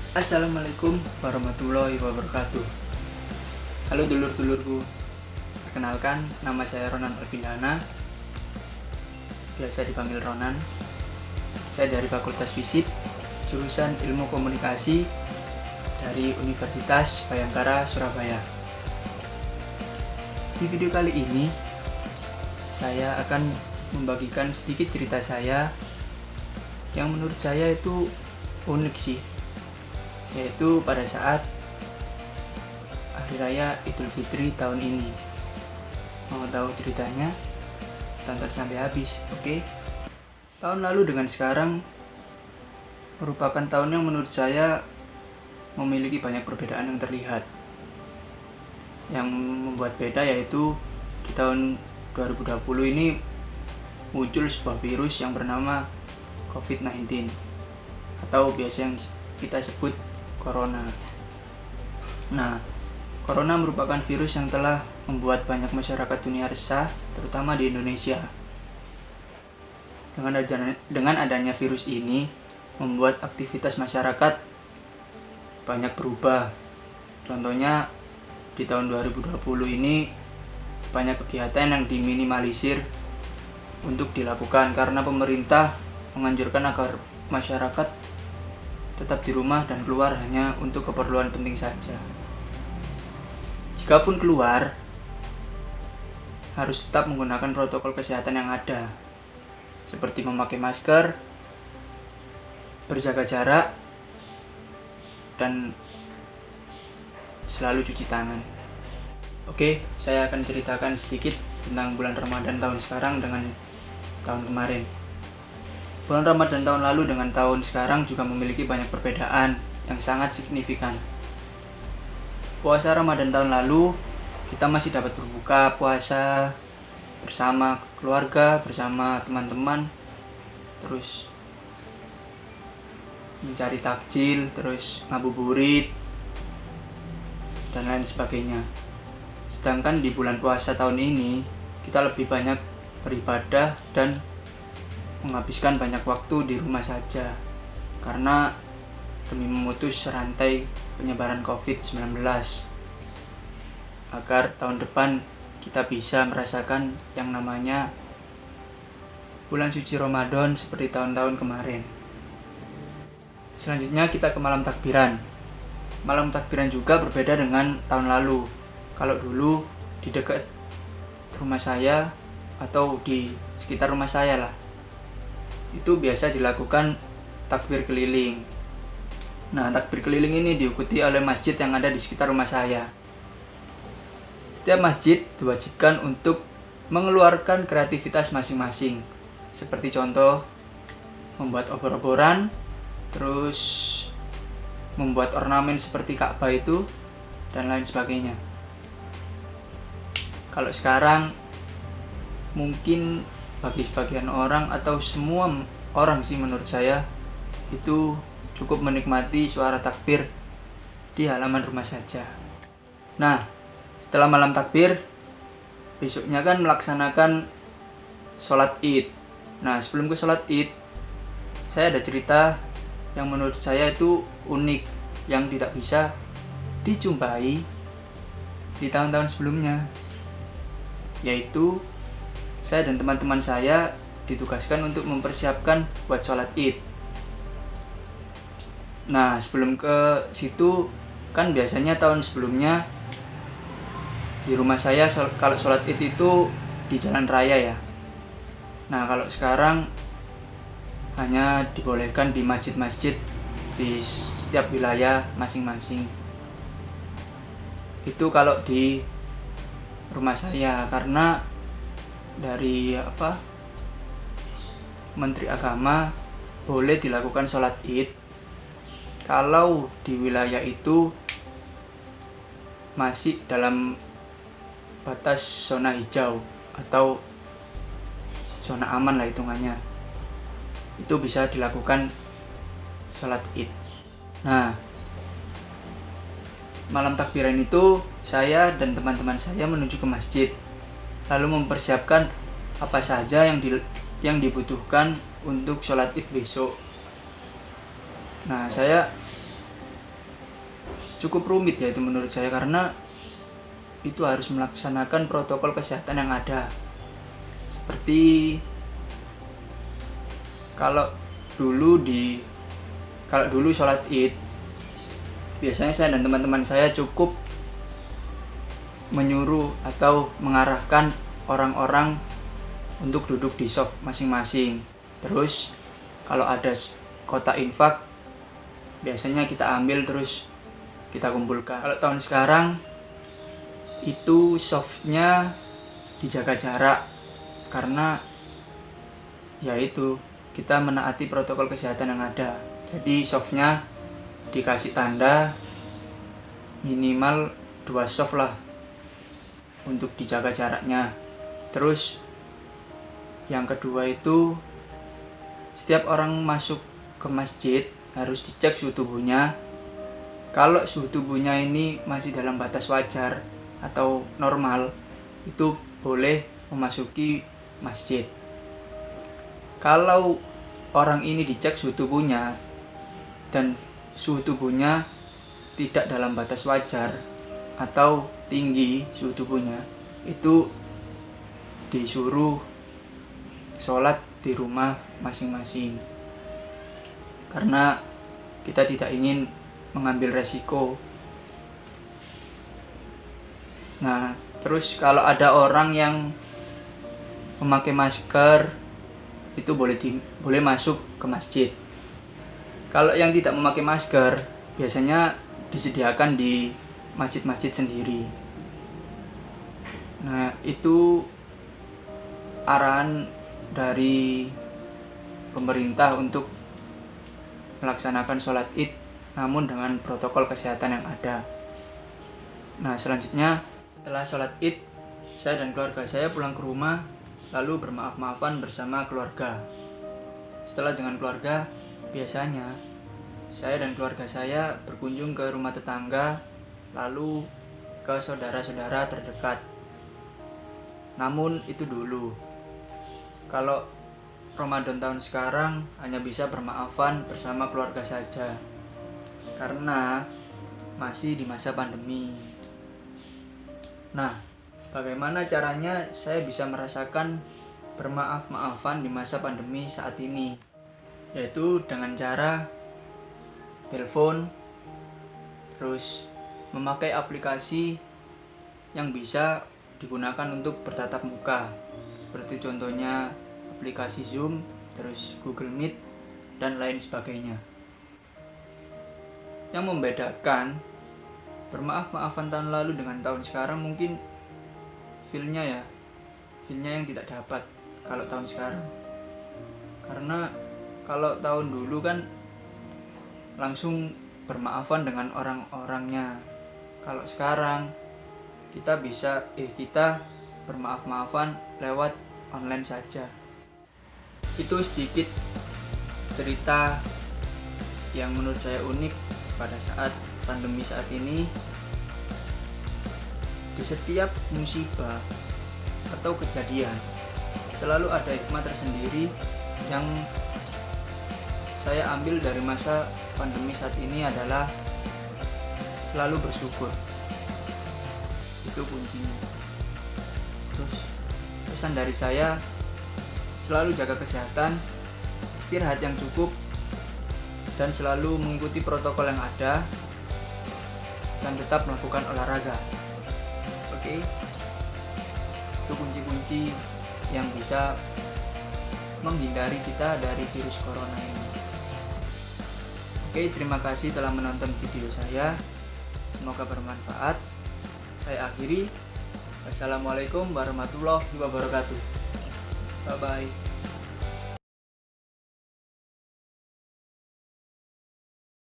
Assalamualaikum warahmatullahi wabarakatuh. Halo dulur-dulurku, perkenalkan nama saya Ronan Alvindana, biasa dipanggil Ronan. Saya dari Fakultas Fisip, jurusan Ilmu Komunikasi dari Universitas Bhayangkara Surabaya. Di video kali ini, saya akan membagikan sedikit cerita saya yang menurut saya itu unik sih, yaitu pada saat Hari Raya Idul Fitri tahun ini. Mau tahu ceritanya? Tonton sampai habis, oke? Tahun lalu dengan sekarang merupakan tahun yang menurut saya memiliki banyak perbedaan yang terlihat. Yang membuat beda yaitu di tahun 2020 ini muncul sebuah virus yang bernama COVID-19 atau biasa yang kita sebut Corona. Nah, Corona merupakan virus yang telah membuat banyak masyarakat dunia resah, terutama di Indonesia. Dengan adanya virus ini, membuat aktivitas masyarakat banyak berubah. Contohnya, di tahun 2020 ini, banyak kegiatan yang diminimalisir untuk dilakukan karena pemerintah menganjurkan agar masyarakat tetap di rumah dan keluar hanya untuk keperluan penting saja. Jikapun keluar, harus tetap menggunakan protokol kesehatan yang ada, seperti memakai masker, berjaga jarak, dan selalu cuci tangan. Oke, saya akan ceritakan sedikit tentang bulan Ramadan tahun sekarang dengan tahun kemarin. Bulan Ramadan tahun lalu dengan tahun sekarang juga memiliki banyak perbedaan yang sangat signifikan. Puasa Ramadan tahun lalu, kita masih dapat berbuka puasa bersama keluarga, bersama teman-teman, terus mencari takjil, terus ngabuburit, dan lain sebagainya. Sedangkan di bulan puasa tahun ini, kita lebih banyak beribadah dan menghabiskan banyak waktu di rumah saja karena demi memutus rantai penyebaran COVID-19 agar tahun depan kita bisa merasakan yang namanya bulan suci Ramadan seperti tahun-tahun kemarin. Selanjutnya kita ke malam takbiran. Malam takbiran juga berbeda dengan tahun lalu. Kalau dulu di dekat rumah saya atau di sekitar rumah saya lah, itu biasa dilakukan takbir keliling. Nah, takbir keliling ini diikuti oleh masjid yang ada di sekitar rumah saya. Setiap masjid diwajibkan untuk mengeluarkan kreativitas masing-masing. Seperti contoh, membuat obor-oboran, terus membuat ornamen seperti Ka'bah itu, dan lain sebagainya. Kalau sekarang, mungkin bagi sebagian orang atau semua orang sih menurut saya itu cukup menikmati suara takbir di halaman rumah saja. Nah, setelah malam takbir, besoknya kan melaksanakan sholat id. Nah, sebelum ke sholat id, saya ada cerita yang menurut saya itu unik, yang tidak bisa dijumpai di tahun-tahun sebelumnya, yaitu saya dan teman-teman saya ditugaskan untuk mempersiapkan buat sholat id. Nah, sebelum ke situ, kan biasanya tahun sebelumnya di rumah saya kalau sholat id itu di jalan raya ya. Nah, kalau sekarang hanya dibolehkan di masjid-masjid di setiap wilayah masing-masing. Itu kalau di rumah saya, karena dari Menteri Agama boleh dilakukan sholat id kalau di wilayah itu masih dalam batas zona hijau atau zona aman lah hitungannya. Itu bisa dilakukan sholat id. Nah, malam takbiran itu saya dan teman-teman saya menuju ke masjid, lalu mempersiapkan apa saja yang dibutuhkan untuk sholat id besok. Nah, saya cukup rumit ya itu menurut saya, karena itu harus melaksanakan protokol kesehatan yang ada. Seperti kalau dulu sholat Id, biasanya saya dan teman-teman saya cukup menyuruh atau mengarahkan orang-orang untuk duduk di shaf masing-masing. Terus kalau ada kotak infak, biasanya kita ambil terus kita kumpulkan. Kalau tahun sekarang itu softnya dijaga jarak, karena yaitu kita menaati protokol kesehatan yang ada. Jadi softnya dikasih tanda minimal 2 soft lah untuk dijaga jaraknya. Terus yang kedua itu setiap orang masuk ke masjid harus dicek suhu tubuhnya. Kalau suhu tubuhnya ini masih dalam batas wajar atau normal, itu boleh memasuki masjid. Kalau orang ini dicek suhu tubuhnya dan suhu tubuhnya tidak dalam batas wajar atau tinggi suhu tubuhnya, itu disuruh sholat di rumah masing-masing, karena kita tidak ingin mengambil resiko. Nah, terus kalau ada orang yang memakai masker, itu boleh masuk ke masjid. Kalau yang tidak memakai masker, biasanya disediakan di masjid-masjid sendiri. Nah, itu arahan dari pemerintah untuk melaksanakan sholat Id, namun dengan protokol kesehatan yang ada. Nah, selanjutnya setelah sholat Id, saya dan keluarga saya pulang ke rumah, lalu bermaaf-maafan bersama keluarga. Setelah dengan keluarga, biasanya saya dan keluarga saya berkunjung ke rumah tetangga, lalu ke saudara-saudara terdekat. Namun itu dulu. Kalau Ramadan tahun sekarang hanya bisa bermaafan bersama keluarga saja, karena masih di masa pandemi. Nah, bagaimana caranya saya bisa merasakan bermaaf-maafan di masa pandemi saat ini? Yaitu dengan cara telepon, terus memakai aplikasi yang bisa digunakan untuk bertatap muka, seperti contohnya aplikasi Zoom, terus Google Meet, dan lain sebagainya. Yang membedakan bermaaf-maafan tahun lalu dengan tahun sekarang mungkin feelnya yang tidak dapat kalau tahun sekarang. Karena kalau tahun dulu kan langsung bermaafan dengan orang-orangnya. Kalau sekarang kita bermaaf-maafan lewat online saja. Itu sedikit cerita yang menurut saya unik pada saat pandemi saat ini. Di setiap musibah atau kejadian selalu ada hikmah tersendiri yang saya ambil dari masa pandemi saat ini adalah selalu bersyukur. Itu kuncinya. Terus pesan dari saya, selalu jaga kesehatan, istirahat yang cukup, dan selalu mengikuti protokol yang ada, dan tetap melakukan olahraga. Oke? Itu kunci-kunci yang bisa menghindari kita dari virus corona ini. Oke, terima kasih telah menonton video saya. Semoga bermanfaat. Saya akhiri. Wassalamualaikum warahmatullahi wabarakatuh. Bye-bye.